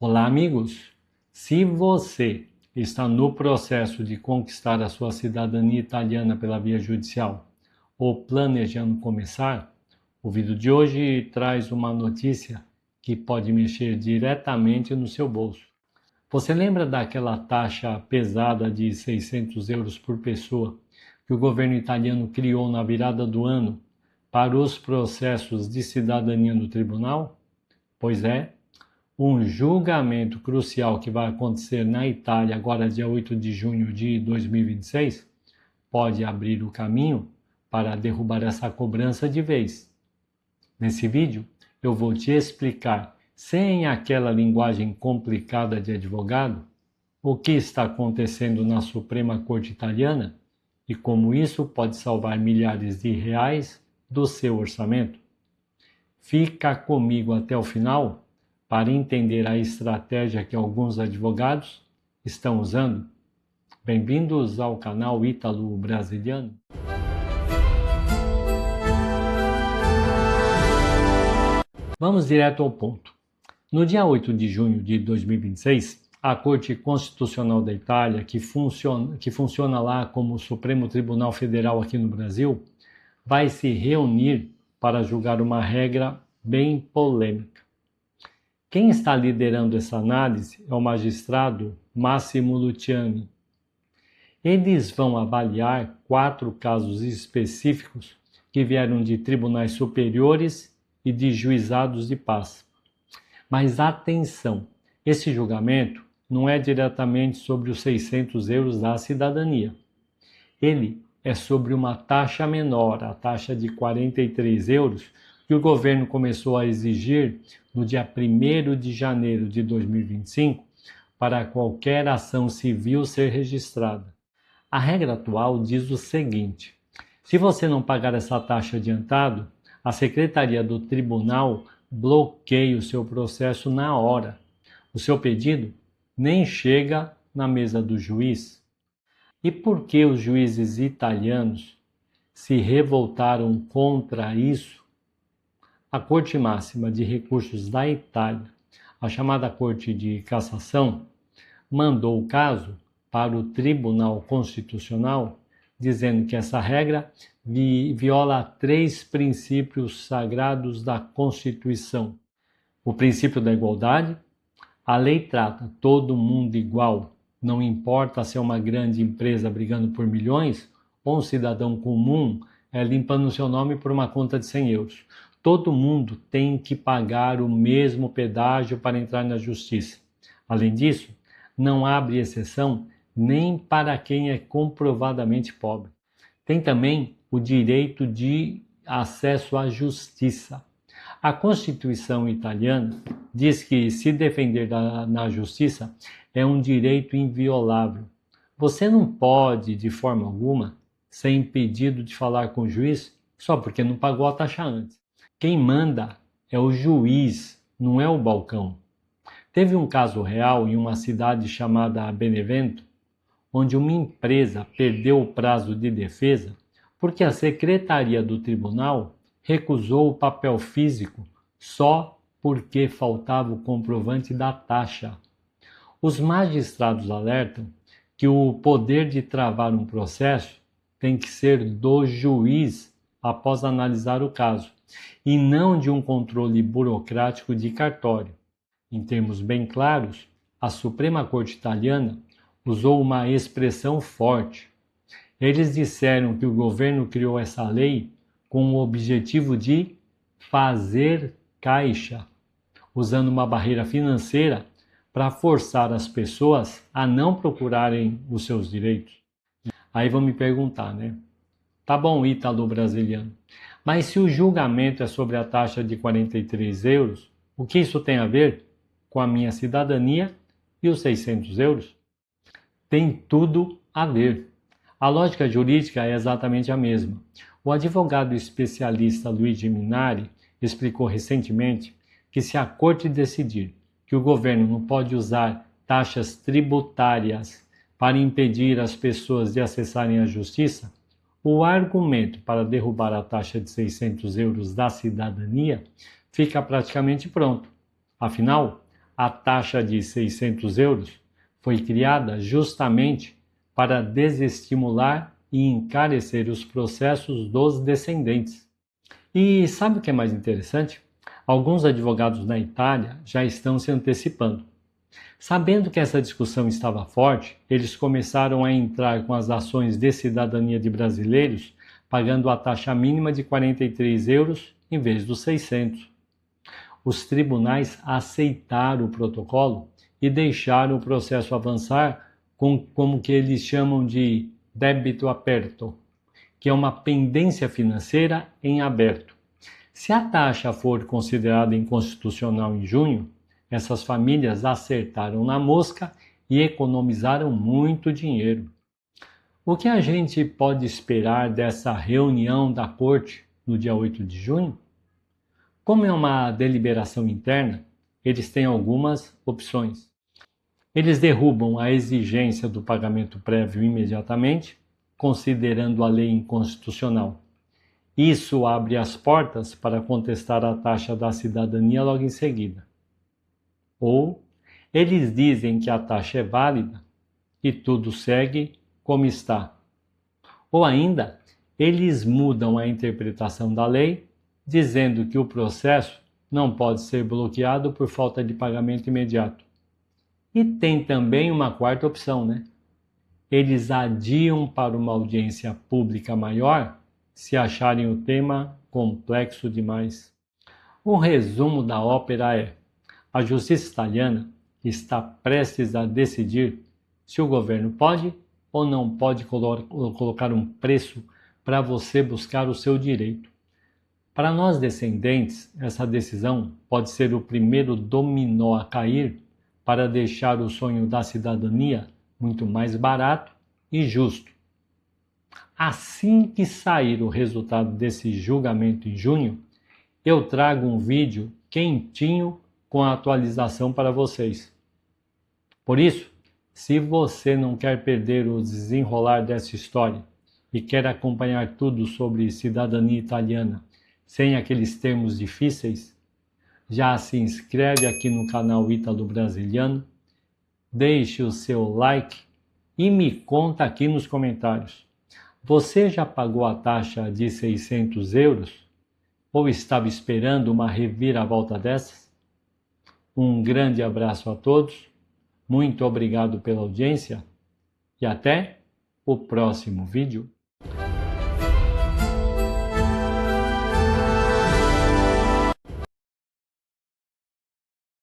Olá, amigos! Se você está no processo de conquistar a sua cidadania italiana pela via judicial ou planejando começar, o vídeo de hoje traz uma notícia que pode mexer diretamente no seu bolso. Você lembra daquela taxa pesada de 600 euros por pessoa que o governo italiano criou na virada do ano para os processos de cidadania no tribunal? Pois é. Um julgamento crucial que vai acontecer na Itália agora dia 8 de junho de 2026 pode abrir o caminho para derrubar essa cobrança de vez. Nesse vídeo eu vou te explicar, sem aquela linguagem complicada de advogado, o que está acontecendo na Suprema Corte Italiana e como isso pode salvar milhares de reais do seu orçamento. Fica comigo até o final para entender a estratégia que alguns advogados estão usando. Bem-vindos ao canal Ítalo Brasiliano. Vamos direto ao ponto. No dia 8 de junho de 2026, a Corte Constitucional da Itália, que funciona lá como o Supremo Tribunal Federal aqui no Brasil, vai se reunir para julgar uma regra bem polêmica. Quem está liderando essa análise é o magistrado Massimo Luciani. Eles vão avaliar 4 casos específicos que vieram de tribunais superiores e de juizados de paz. Mas atenção, esse julgamento não é diretamente sobre os 600 euros da cidadania. Ele é sobre uma taxa menor, a taxa de 43 euros, que o governo começou a exigir no dia 1º de janeiro de 2025 para qualquer ação civil ser registrada. A regra atual diz o seguinte: se você não pagar essa taxa adiantado, a Secretaria do Tribunal bloqueia o seu processo na hora. O seu pedido nem chega na mesa do juiz. E por que os juízes italianos se revoltaram contra isso? A Corte Máxima de Recursos da Itália, a chamada Corte de Cassação, mandou o caso para o Tribunal Constitucional, dizendo que essa regra viola 3 princípios sagrados da Constituição. O princípio da igualdade, a lei trata todo mundo igual, não importa se é uma grande empresa brigando por milhões ou um cidadão comum limpando seu nome por uma conta de 100 euros. Todo mundo tem que pagar o mesmo pedágio para entrar na justiça. Além disso, não abre exceção nem para quem é comprovadamente pobre. Tem também o direito de acesso à justiça. A Constituição italiana diz que se defender na justiça é um direito inviolável. Você não pode, de forma alguma, ser impedido de falar com o juiz só porque não pagou a taxa antes. Quem manda é o juiz, não é o balcão. Teve um caso real em uma cidade chamada Benevento, onde uma empresa perdeu o prazo de defesa porque a secretaria do tribunal recusou o papel físico só porque faltava o comprovante da taxa. Os magistrados alertam que o poder de travar um processo tem que ser do juiz após analisar o caso, e não de um controle burocrático de cartório. Em termos bem claros, a Suprema Corte Italiana usou uma expressão forte. Eles disseram que o governo criou essa lei com o objetivo de fazer caixa, usando uma barreira financeira para forçar as pessoas a não procurarem os seus direitos. Aí vão me perguntar, né? Tá bom, Ítalo Brasiliano, mas se o julgamento é sobre a taxa de 43 euros, o que isso tem a ver com a minha cidadania e os 600 euros? Tem tudo a ver. A lógica jurídica é exatamente a mesma. O advogado especialista Luigi Minari explicou recentemente que se a Corte decidir que o governo não pode usar taxas tributárias para impedir as pessoas de acessarem a justiça, o argumento para derrubar a taxa de 600 euros da cidadania fica praticamente pronto. Afinal, A taxa de 600 euros foi criada justamente para desestimular e encarecer os processos dos descendentes. E sabe o que é mais interessante? Alguns advogados na Itália já estão se antecipando. Sabendo que essa discussão estava forte, eles começaram a entrar com as ações de cidadania de brasileiros, pagando a taxa mínima de 43 euros em vez dos 600. Os tribunais aceitaram o protocolo e deixaram o processo avançar com como que eles chamam de débito aperto, que é uma pendência financeira em aberto. Se a taxa for considerada inconstitucional em junho, essas famílias acertaram na mosca e economizaram muito dinheiro. O que a gente pode esperar dessa reunião da Corte no dia 8 de junho? Como é uma deliberação interna, eles têm algumas opções. Eles derrubam a exigência do pagamento prévio imediatamente, considerando a lei inconstitucional. Isso abre as portas para contestar a taxa da cidadania logo em seguida. Ou eles dizem que a taxa é válida e tudo segue como está. Ou ainda, eles mudam a interpretação da lei, dizendo que o processo não pode ser bloqueado por falta de pagamento imediato. E tem também uma quarta opção, né? Eles adiam para uma audiência pública maior se acharem o tema complexo demais. O resumo da ópera é: a justiça italiana está prestes a decidir se o governo pode ou não pode colocar um preço para você buscar o seu direito. Para nós descendentes, essa decisão pode ser o primeiro dominó a cair para deixar o sonho da cidadania muito mais barato e justo. Assim que sair o resultado desse julgamento em junho, eu trago um vídeo quentinho com a atualização para vocês. Por isso, se você não quer perder o desenrolar dessa história e quer acompanhar tudo sobre cidadania italiana sem aqueles termos difíceis, já se inscreve aqui no canal Ítalo Brasiliano, deixe o seu like e me conta aqui nos comentários. Você já pagou a taxa de 600 euros? Ou estava esperando uma reviravolta dessas? Um grande abraço a todos, muito obrigado pela audiência e até o próximo vídeo.